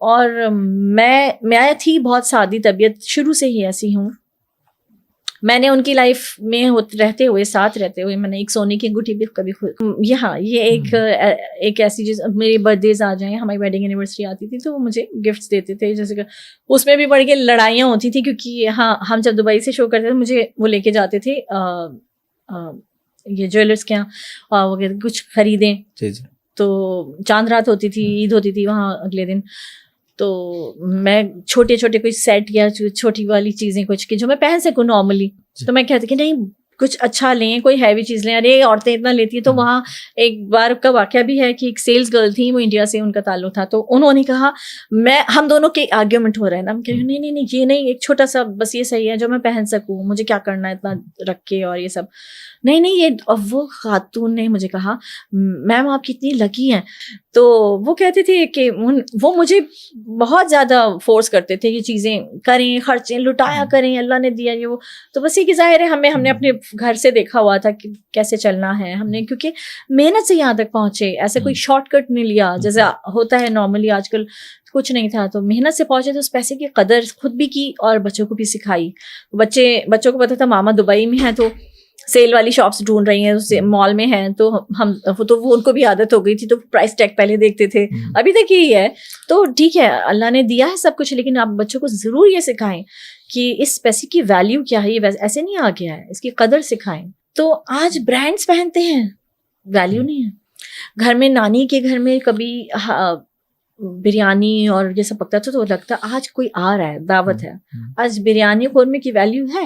اور میں تھی بہت سادی طبیعت، شروع سے ہی ایسی ہوں. میں نے ان کی لائف میں رہتے ہوئے، ساتھ رہتے ہوئے، میں نے ایک سونے کی انگوٹھی بھی کبھی یہاں یہ ایک ایسی چیز، میری برتھ ڈیز آ جائیں، ہماری ویڈنگ اینیورسری آتی تھی تو وہ مجھے گفٹس دیتے تھے، جیسے کہ اس میں بھی بڑھ کے لڑائیاں ہوتی تھی، کیونکہ ہاں ہم جب دبئی سے شو کرتے تھے مجھے وہ لے کے جاتے تھے یہ جویلرس کے یہاں، وہ کچھ خریدیں، تو چاند رات ہوتی تھی، عید ہوتی تھی وہاں اگلے دن، تو میں چھوٹے چھوٹے کوئی سیٹ یا چھوٹی والی چیزیں کچھ کی جو میں پہن سکوں نارملی، تو میں کہتی کہ نہیں کچھ اچھا لیں، کوئی ہیوی چیز لیں، ارے عورتیں اتنا لیتی ہیں. تو وہاں ایک بار کا واقعہ بھی ہے کہ ایک سیلس گرل تھی، وہ انڈیا سے ان کا تعلق تھا، تو انہوں نے کہا، ہم دونوں کے آرگیومنٹ ہو رہے ہیں نا، ہم کہہ رہے ہیں نہیں یہ نہیں، ایک چھوٹا سا بس یہ صحیح ہے جو میں پہن سکوں، مجھے کیا کرنا ہے اتنا رکھ کے اور یہ سب، نہیں یہ. اور وہ خاتون نے مجھے کہا میم آپ کتنی لکی ہیں. تو وہ کہتے تھے کہ وہ مجھے بہت زیادہ فورس کرتے تھے یہ چیزیں کریں، خرچیں لٹایا کریں، اللہ نے دیا یہ وہ. تو بس یہ کہ ظاہر ہے ہم نے اپنے گھر سے دیکھا ہوا تھا کہ کیسے چلنا ہے، ہم نے کیونکہ محنت سے یہاں تک پہنچے، ایسے کوئی شارٹ کٹ نہیں لیا جیسے ہوتا ہے نارملی آج کل، کچھ نہیں تھا، تو محنت سے پہنچے، تو اس پیسے کی قدر خود بھی کی اور بچوں کو بھی سکھائی. بچوں کو پتا تھا ماما دبئی میں ہے تو سیل والی شاپس ڈھونڈ رہی ہیں، مال میں ہیں، تو وہ ان کو بھی عادت ہو گئی تھی، تو پرائس ٹیگ پہلے دیکھتے تھے، ابھی تک یہی ہے. تو ٹھیک ہے اللہ نے دیا ہے سب کچھ، لیکن آپ بچوں کو ضرور یہ سکھائیں کہ اس پیسے کی ویلیو کیا ہے، یہ ایسے نہیں آ گیا ہے، اس کی قدر سکھائیں. تو آج برانڈس پہنتے ہیں، ویلیو نہیں ہے. گھر میں نانی کے گھر میں کبھی بریانی اور یہ سب پکتا تھا تو لگتا آج کوئی آ رہا ہے، دعوت ہے. آج بریانی قورمے کی ویلیو ہے؟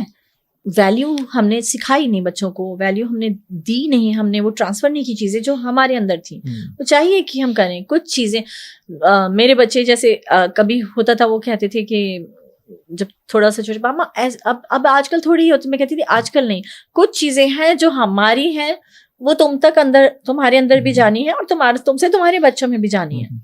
ویلیو ہم نے سکھائی نہیں بچوں کو، ویلیو ہم نے دی نہیں، ہم نے وہ ٹرانسفر نہیں کی چیزیں جو ہمارے اندر تھیں. تو چاہیے کہ ہم کریں کچھ چیزیں. میرے بچے جیسے کبھی ہوتا تھا، وہ کہتے تھے کہ جب تھوڑا سا چھوٹے، ماما اب آج کل تھوڑی ہی ہوتی، میں کہتی تھی آج کل نہیں، کچھ چیزیں ہیں جو ہماری ہیں وہ تمہارے اندر بھی جانی ہے اور تم سے تمہارے بچوں میں بھی جانی ہے.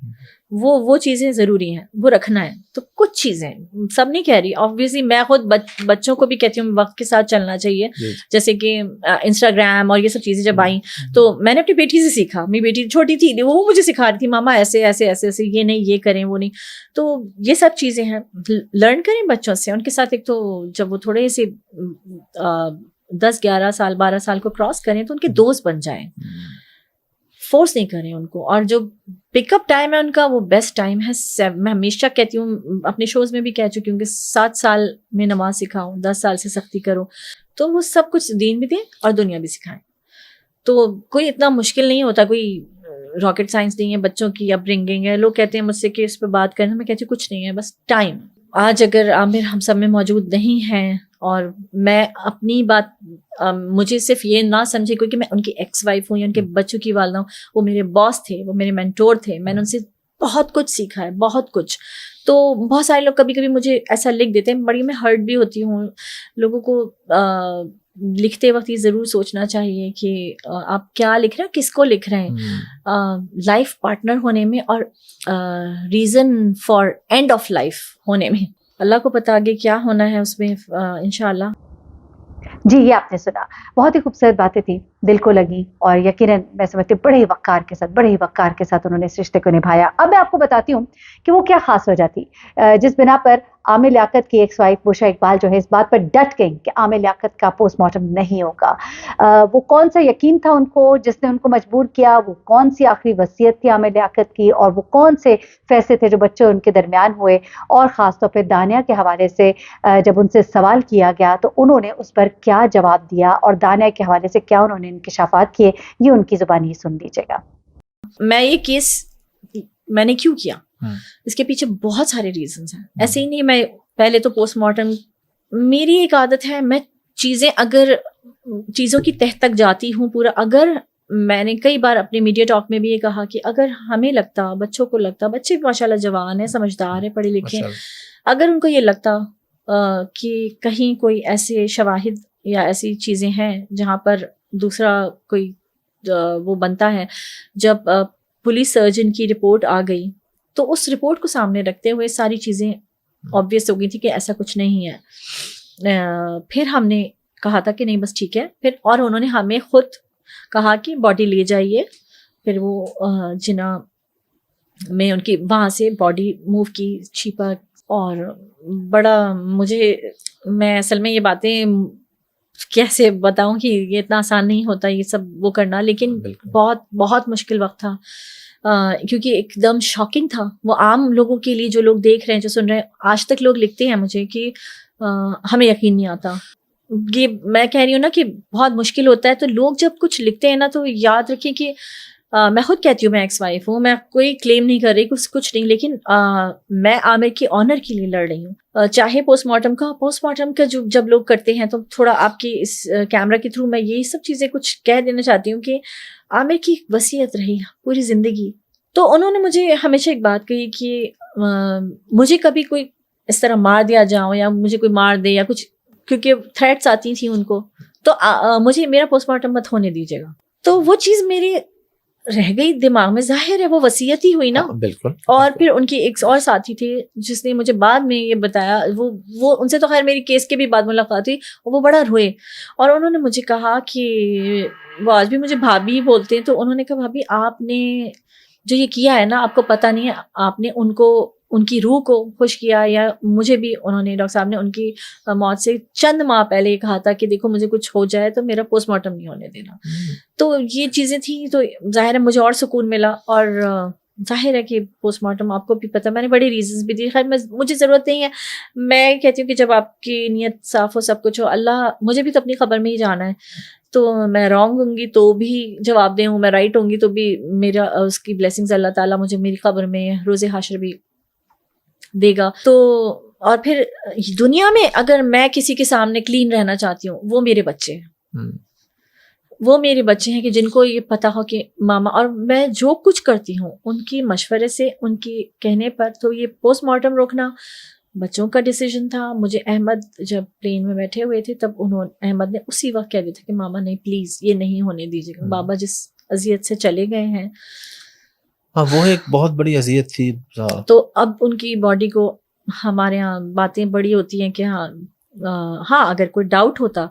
وہ چیزیں ضروری ہیں، وہ رکھنا ہے. تو کچھ چیزیں سب نہیں کہہ رہی، آبویسلی میں خود بچوں کو بھی کہتی ہوں وقت کے ساتھ چلنا چاہیے. جیسے کہ انسٹاگرام اور یہ سب چیزیں جب آئیں تو میں نے اپنی بیٹی سے سیکھا. میری بیٹی چھوٹی تھی، وہ مجھے سکھا رہی تھی ماما ایسے ایسے ایسے ایسے، یہ نہیں یہ کریں وہ نہیں. تو یہ سب چیزیں ہیں، لرن کریں بچوں سے. ان کے ساتھ ایک تو جب وہ تھوڑے سے 10 11 سال 12 سال کو کراس کریں تو ان کے دوست بن جائیں، فورس نہیں کریں ان کو. اور جو پک اپ ٹائم ہے ان کا، وہ بیسٹ ٹائم ہے. میں ہمیشہ کہتی ہوں، اپنے شوز میں بھی کہہ چکی ہوں کہ 7 سال میں نماز سکھاؤ، 10 سال سے سختی کرو، تو وہ سب کچھ دین بھی دیں اور دنیا بھی سکھائیں. تو کوئی اتنا مشکل نہیں ہوتا، کوئی راکٹ سائنس نہیں ہے بچوں کی اپ برنگنگ ہے. لوگ کہتے ہیں مجھ سے کہ اس پہ بات کرنا، میں کہتی ہوں کچھ نہیں ہے، بس ٹائم. آج اگر عامر ہم سب میں موجود نہیں ہیں، اور میں اپنی بات مجھے صرف یہ نہ سمجھے کیونکہ میں ان کی ایکس وائف ہوں یا ان کے بچوں کی والدہ ہوں، وہ میرے باس تھے، وہ میرے مینٹور تھے، میں نے ان سے بہت کچھ سیکھا ہے، بہت کچھ. تو بہت سارے لوگ کبھی کبھی مجھے ایسا لکھ دیتے ہیں، بڑی میں ہرٹ بھی ہوتی ہوں. لوگوں کو لکھتے وقت یہ ضرور سوچنا چاہیے کہ آپ کیا لکھ رہے ہیں، کس کو لکھ رہے ہیں. لائف پارٹنر ہونے میں اور reason for and of life ہونے میں، اللہ کو پتہ آگے کیا ہونا ہے اس میں انشاءاللہ. جی یہ آپ نے سنا، بہت ہی خوبصورت باتیں تھی، دل کو لگی، اور یقیناً میں سمجھتی ہوں بڑے ہی وقار کے ساتھ انہوں نے اس رشتے کو نبھایا. اب میں آپ کو بتاتی ہوں کہ وہ کیا خاص وجہ تھی جس بنا پر عامر لیاقت کی ایکس وائف بشریٰ اقبال جو ہے اس بات پر ڈٹ گئی کہ عامر لیاقت کا پوسٹ مارٹم نہیں ہوگا. وہ کون سا یقین تھا ان کو جس نے ان کو مجبور کیا، وہ کون سی آخری وصیت تھی عامر لیاقت کی، اور وہ کون سے فیصلے تھے جو بچے ان کے درمیان ہوئے، اور خاص طور پہ دانیہ کے حوالے سے جب ان سے سوال کیا گیا تو انہوں نے اس پر کیا جواب دیا، اور دانیہ کے حوالے سے کیا انہوں نے انکشافات کیے، یہ ان کی زبانی سن لیجیے گا. میں یہ کیس میں نے کیوں کیا، اس کے پیچھے بہت سارے ریزنز ہیں. ایسے ہی نہیں، میں پہلے تو پوسٹ مارٹم، میری ایک عادت ہے، میں چیزوں کی تہ تک جاتی ہوں پورا. اگر میں نے کئی بار اپنے میڈیا ٹاک میں بھی یہ کہا کہ اگر ہمیں لگتا، بچوں کو لگتا، بچے بھی ماشاء اللہ جوان ہیں، سمجھدار ہیں، پڑھے لکھے، اگر ان کو یہ لگتا کہ کہیں کوئی ایسے شواہد یا ایسی چیزیں ہیں جہاں پر دوسرا کوئی وہ بنتا ہے، جب پولیس سرجن کی رپورٹ آ گئی تو اس رپورٹ کو سامنے رکھتے ہوئے ساری چیزیں آبویس ہو گئی تھی کہ ایسا کچھ نہیں ہے. پھر ہم نے کہا تھا کہ نہیں بس ٹھیک ہے. پھر اور انہوں نے ہمیں خود کہا کہ باڈی لے جائیے. پھر وہ جنا میں ان کی وہاں سے باڈی موو کی چھپا, اور بڑا مجھے, میں اصل میں یہ باتیں کیسے بتاؤں کہ یہ اتنا آسان نہیں ہوتا یہ سب وہ کرنا, لیکن بہت بہت مشکل وقت تھا, کیونکہ ایک دم شاکنگ تھا وہ عام لوگوں کے لیے, جو لوگ دیکھ رہے ہیں, جو سن رہے ہیں. آج تک لوگ لکھتے ہیں مجھے کہ ہمیں یقین نہیں آتا. یہ میں کہہ رہی ہوں نا کہ بہت مشکل ہوتا ہے, تو لوگ جب کچھ لکھتے ہیں نا تو یاد رکھیں کہ میں خود کہتی ہوں میں ایکس وائف ہوں, میں کوئی کلیم نہیں کر رہی کچھ نہیں, لیکن میں عامر کی آنر کے لیے لڑ رہی ہوں. چاہے پوسٹ مارٹم کا جو جب لوگ کرتے ہیں, تو تھوڑا آپ کی اس کیمرہ کے تھرو میں یہی سب چیزیں کچھ کہہ دینا چاہتی ہوں کہ عامر کی وصیت رہی پوری زندگی. تو انہوں نے مجھے ہمیشہ ایک بات کہی کہ مجھے کبھی کوئی اس طرح مار دیا جاؤ یا مجھے کوئی مار دے یا کچھ, کیونکہ تھریٹس آتی تھیں ان کو, تو مجھے میرا پوسٹ مارٹم مت ہونے دیجیے گا. تو وہ چیز میری رہ گئی دماغ میں, ظاہر ہے وہ وصیت ہی ہوئی نا. بالکل. اور پھر ان کی ایک اور ساتھی تھے جس نے مجھے بعد میں یہ بتایا, وہ ان سے تو خیر میری کیس کے بھی بعد ملاقات ہوئی, وہ بڑا روئے, اور انہوں نے مجھے کہا کہ وہ آج بھی مجھے بھابھی بولتے ہیں, تو انہوں نے کہا بھابھی آپ نے جو یہ کیا ہے نا, آپ کو پتہ نہیں ہے, آپ نے ان کی روح کو خوش کیا. یا مجھے بھی انہوں نے, ڈاکٹر صاحب نے ان کی موت سے چند ماہ پہلے یہ کہا تھا کہ دیکھو مجھے کچھ ہو جائے تو میرا پوسٹ مارٹم نہیں ہونے دینا. تو یہ چیزیں تھیں, تو ظاہر ہے مجھے اور سکون ملا. اور ظاہر ہے کہ پوسٹ مارٹم آپ کو بھی پتہ, میں نے بڑی ریزنس بھی دی, خیر مجھے ضرورت نہیں ہے. میں کہتی ہوں کہ جب آپ کی نیت صاف ہو, سب کچھ ہو, اللہ مجھے بھی تو اپنی خبر میں ہی جانا ہے, تو میں رانگ ہوں گی تو بھی جواب دے ہوں, میں رائٹ ہوں گی تو بھی میرا اس کی بلیسنگز اللہ تعالیٰ مجھے میری خبر میں روز حشر بھی دے گا. تو اور پھر دنیا میں اگر میں کسی کے سامنے کلین رہنا چاہتی ہوں, وہ میرے بچے ہیں. وہ میرے بچے ہیں کہ جن کو یہ پتا ہو کہ ماما, اور میں جو کچھ کرتی ہوں ان کی مشورے سے, ان کی کہنے پر. تو یہ پوسٹ مارٹم روکنا بچوں کا ڈیسیجن تھا. مجھے احمد جب پلین میں بیٹھے ہوئے تھے, تب احمد نے اسی وقت کہہ دیا تھا کہ ماما نہیں پلیز یہ نہیں ہونے دیجیے گا, بابا جس اذیت سے چلے گئے ہیں. ہاں وہ ایک بہت بڑی اذیت تھی. تو اب ان کی باڈی کو, ہمارے یہاں باتیں بڑی ہوتی ہیں کہ ہاں اگر کوئی ڈاؤٹ ہوتا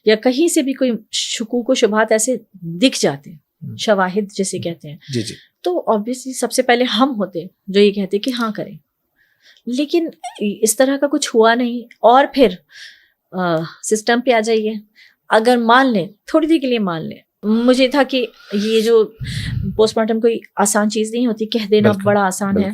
یا کہیں سے بھی کوئی شکوک و شبہات ایسے دکھ جاتے, شواہد جسے کہتے ہیں, جی جی, تو obviously سب سے پہلے ہم ہوتے جو یہ کہتے کہ ہاں کریں. لیکن اس طرح کا کچھ ہوا نہیں. اور پھر سسٹم پہ آ جائیے, اگر مان لیں تھوڑی دیر کے لیے مان لیں, مجھے تھا کہ یہ جو پوسٹ مارٹم کوئی آسان چیز نہیں ہوتی, کہہ دینا بڑا آسان ہے.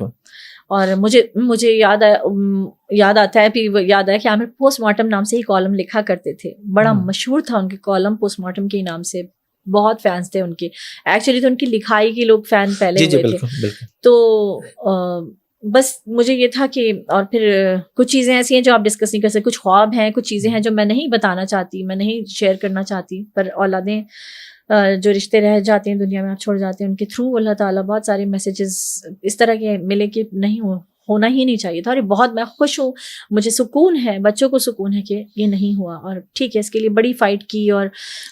اور مجھے یاد آتا ہے, پھر یاد آیا کہ عامر پوسٹ مارٹم نام سے ہی کالم لکھا کرتے تھے, بڑا مشہور تھا ان کے کالم پوسٹ مارٹم کے نام سے, بہت فینس تھے ان کے. ایکچولی تو ان کی لکھائی کے لوگ فین پہلے ہوئے تھے. تو بس مجھے یہ تھا کہ, اور پھر کچھ چیزیں ایسی ہیں جو آپ ڈسکس نہیں کر سکتے, کچھ خواب ہیں, کچھ چیزیں ہیں جو میں نہیں بتانا چاہتی, میں نہیں شیئر کرنا چاہتی. پر اولادیں جو رشتے رہ جاتے ہیں دنیا میں, آپ چھوڑ جاتے ہیں, ان کے تھرو اللہ تعالیٰ بہت سارے میسیجز اس طرح کے ملے کہ نہیں ہونا ہی نہیں چاہیے تھا. اور بہت میں خوش ہوں, مجھے سکون ہے, بچوں کو سکون ہے کہ یہ نہیں ہوا. اور ٹھیک ہے, اس کے لیے بڑی فائٹ کی اور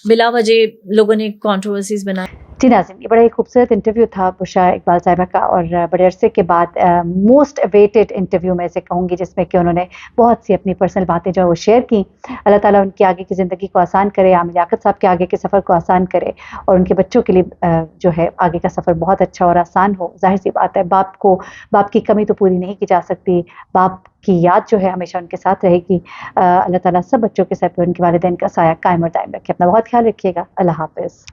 بلا وجہ لوگوں نے کنٹروورسیز بنائے. جی ناظرین, یہ بڑا ہی خوبصورت انٹرویو تھا بشرا اقبال صاحبہ کا, اور بڑے عرصے کے بعد موسٹ اویٹڈ انٹرویو میں سے کہوں گی, جس میں کہ انہوں نے بہت سی اپنی پرسنل باتیں جو ہے وہ شیئر کی. اللہ تعالیٰ ان کی آگے کی زندگی کو آسان کرے, عامر لیاقت صاحب کے آگے کے سفر کو آسان کرے, اور ان کے بچوں کے لیے جو ہے آگے کا سفر بہت اچھا اور آسان ہو. ظاہر سی بات ہے, باپ کی کمی تو پوری نہیں کی جا سکتی, باپ کی یاد جو ہے ہمیشہ ان کے ساتھ رہے گی. اللہ تعالیٰ سب بچوں کے سر پہ ان کے والدین کا سایہ قائم اور دائم رکھے. اپنا بہت خیال رکھیے گا. اللہ حافظ.